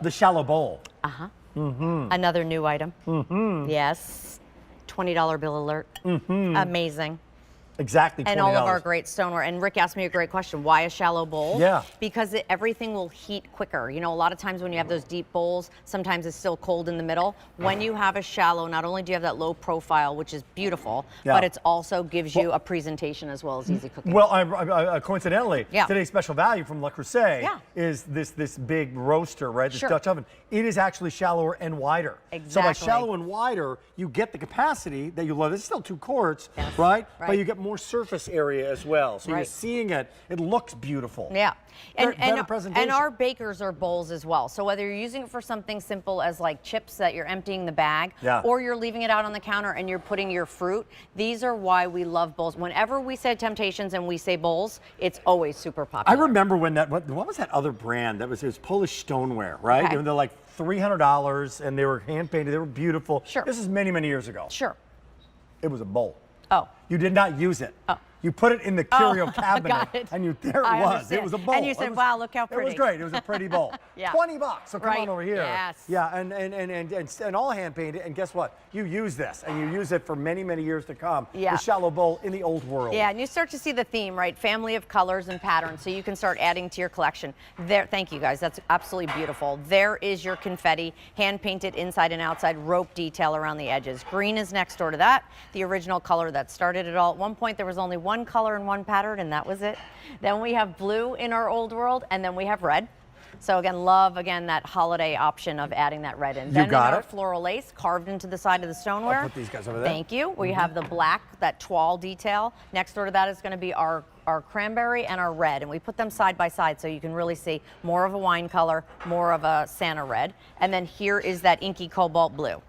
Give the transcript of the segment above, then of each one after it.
The shallow bowl. Another new item. Yes. $20 bill alert. Amazing. Exactly, $20. And all of our great stoneware. And Rick asked me a great question. Why a shallow bowl? Yeah. Because everything will heat quicker. You know, a lot of times when you have those deep bowls, sometimes it's still cold in the middle. When you have a shallow, not only do you have that low profile, which is beautiful, but it also gives you a presentation as well as easy cooking. Well, coincidentally, today's special value from Le Creuset is this big roaster, right? This Dutch oven. It is actually shallower and wider. Exactly. So by shallow and wider, you get the capacity that you love. It's still 2 quarts, right? But you get more surface area as well. So you're seeing it, it looks beautiful. Yeah. Better presentation. And our bakers are bowls as well. So whether you're using it for something simple as like chips that you're emptying the bag, or you're leaving it out on the counter and you're putting your fruit, these are why we love bowls. Whenever we say Temp-tations and we say bowls, it's always super popular. I remember when what was that other brand? It was Polish stoneware, right? They're like $300 and they were hand painted. They were beautiful. Sure. This is many, many years ago. Sure. It was a bowl. Oh. You did not use it. Oh. You put it in the curio cabinet, got it. and there it was. Understand. It was a bowl. And you said, wow, look how pretty. It was great. It was a pretty bowl. $20. So come on over here. Yes. Yeah, and all hand painted. And guess what? You use this, and you use it for many, many years to come. The shallow bowl in the old world. Yeah, and you start to see the theme, right? Family of colors and patterns, so you can start adding to your collection. There, thank you guys. That's absolutely beautiful. There is your confetti, hand painted inside and outside, rope detail around the edges. Green is next door to that, the original color that started it all. At one point, there was only one color and one pattern, and that was it. Then we have blue in our old world, and then we have red. So again, love that holiday option of adding that red in. Then our floral lace carved into the side of the stoneware. I'll put these guys over there. Thank you. We have the black, that toile detail. Next door to that is going to be our cranberry and our red, and we put them side by side so you can really see more of a wine color, more of a Santa red. And then here is that inky cobalt blue.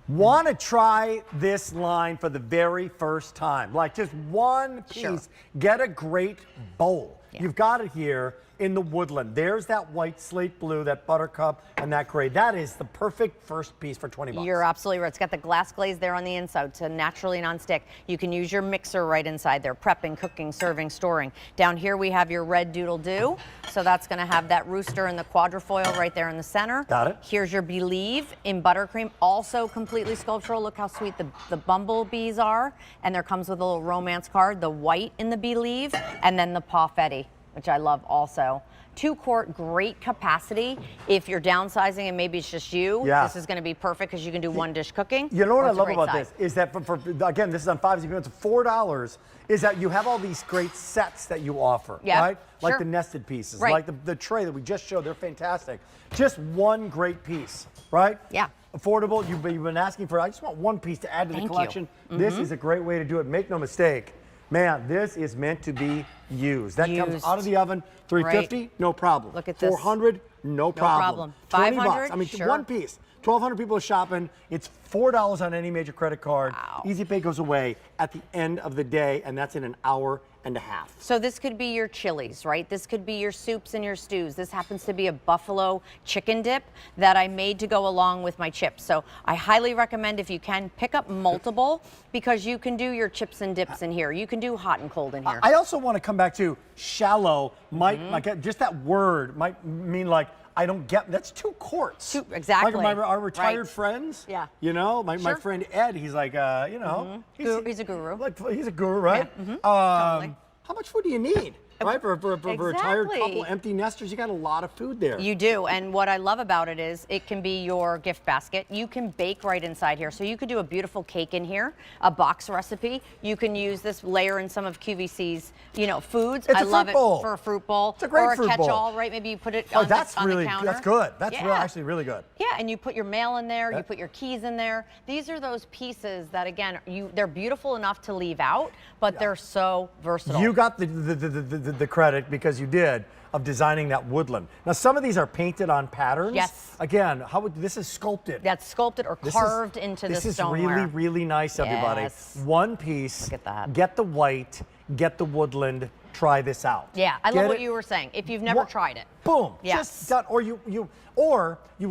Want to try this line for the very first time? Like just one piece, get a great bowl. You've got it here in the woodland. There's that white slate blue, that buttercup, and that gray. That is the perfect first piece for $20. You're absolutely right. It's got the glass glaze there on the inside to naturally non-stick. You can use your mixer right inside there, prepping, cooking, serving, storing. Down here we have your red doodle-doo. So that's going to have that rooster and the quadrifoil right there in the center. Got it. Here's your Believe in buttercream, also completely sculptural. Look how sweet the bumblebees are. And there comes with a little romance card, the white in the Believe, and then the Pawfetti, which I love also. 2 quart, great capacity. If you're downsizing and maybe it's just you, this is going to be perfect because you can do one dish cooking. You know what I love about this is that again, this is on 5 It's $4. Is that you have all these great sets that you offer, right? Like the nested pieces, like the tray that we just showed. They're fantastic. Just one great piece, right? Yeah. Affordable. You've been asking for. I just want one piece to add to the collection. This is a great way to do it. Make no mistake. Man, this is meant to be used. That comes out of the oven, $350, no problem. Look at this. $400, no problem. $20, I mean, one piece. 1,200 people are shopping. It's $4 on any major credit card. Wow. Easy Pay goes away at the end of the day, and that's in an hour and a half. So this could be your chilies, right? This could be your soups and your stews. This happens to be a buffalo chicken dip that I made to go along with my chips. So I highly recommend, if you can, pick up multiple, because you can do your chips and dips in here. You can do hot and cold in here. I also want to come back to shallow. Like just that word might mean like, I don't get, that's 2 quarts. Exactly. Like our retired friends. Yeah. You know, my friend Ed, he's like, you know. He's a guru. Like, he's a guru, right? Totally. How much food do you need? Right, for a retired couple, empty nesters, you got a lot of food there. You do, and what I love about it is it can be your gift basket. You can bake right inside here, so you could do a beautiful cake in here, a box recipe. You can use this, layer in some of QVC's, foods. I love it for a fruit bowl. It's a great fruit bowl. Or a catch-all, right? Maybe you put it on the counter. That's good. That's actually really good. Yeah, and you put your mail in there, you put your keys in there. These are those pieces that, again, they're beautiful enough to leave out, but they're so versatile. You got the credit, because you did, of designing that woodland. Now, some of these are painted on patterns. Yes. Again, this is sculpted. That's sculpted or carved into the stoneware. This is really, really nice, everybody. Yes. One piece. Look at that. Get the white, get the woodland, try this out. Yeah, I love what you were saying. If you've never tried it. Boom. Yes. Just done. Or you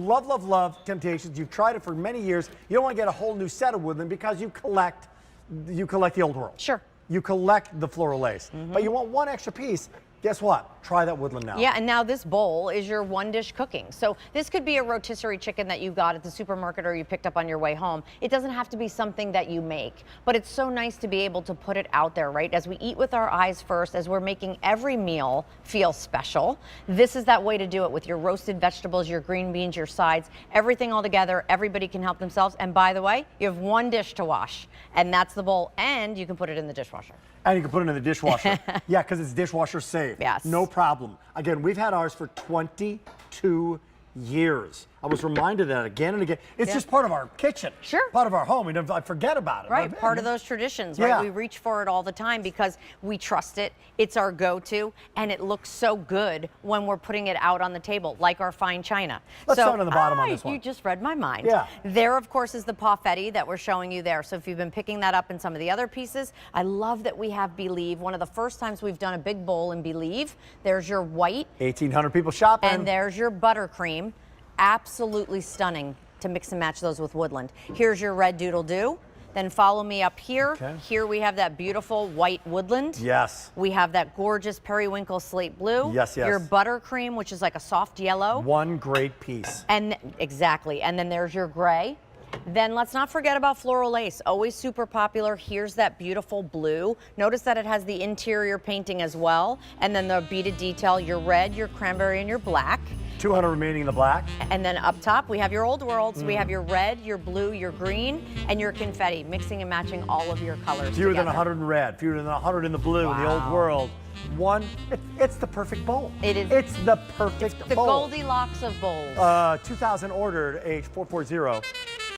love Temp-tations. You've tried it for many years. You don't want to get a whole new set of woodland because you collect the old world. Sure. You collect the floral lace. But you want one extra piece. guess what? Try that woodland now. Yeah, and now this bowl is your one dish cooking. So this could be a rotisserie chicken that you got at the supermarket or you picked up on your way home. It doesn't have to be something that you make, but it's so nice to be able to put it out there, right? As we eat with our eyes first, as we're making every meal feel special, this is that way to do it with your roasted vegetables, your green beans, your sides, everything all together. Everybody can help themselves. And by the way, you have one dish to wash, and that's the bowl, and you can put it in the dishwasher. And you can put it in the dishwasher. Yeah, because it's dishwasher safe. Yes. No problem. Again, we've had ours for 22 years. I was reminded of that again and again. It's just part of our kitchen. Sure. Part of our home. I forget about it. Right, part of those traditions, right? Yeah. We reach for it all the time because we trust it. It's our go-to, and it looks so good when we're putting it out on the table, like our fine china. Let's start on the bottom on this one. You just read my mind. Yeah. There, of course, is the confetti that we're showing you there. So if you've been picking that up in some of the other pieces, I love that we have Believe. One of the first times we've done a big bowl in Believe. There's your white. 1,800 people shopping. And there's your buttercream. Absolutely stunning to mix and match those with woodland. Here's your red doodle doo. Then follow me up here. Okay. Here we have that beautiful white woodland. Yes. We have that gorgeous periwinkle slate blue. Yes, yes. Your buttercream, which is like a soft yellow. One great piece. And exactly. And then there's your gray. Then let's not forget about floral lace, always super popular. Here's that beautiful blue. Notice that it has the interior painting as well. And then the beaded detail, your red, your cranberry, and your black. 200 remaining in the black. And then up top, we have your old worlds. We have your red, your blue, your green, and your confetti, mixing and matching all of your colors Fewer together. than 100 in red, fewer than 100 in the blue in the old Wow. world. It's the perfect bowl. It is. It's the perfect The bowl. Goldilocks of bowls. 2,000 ordered, age 440.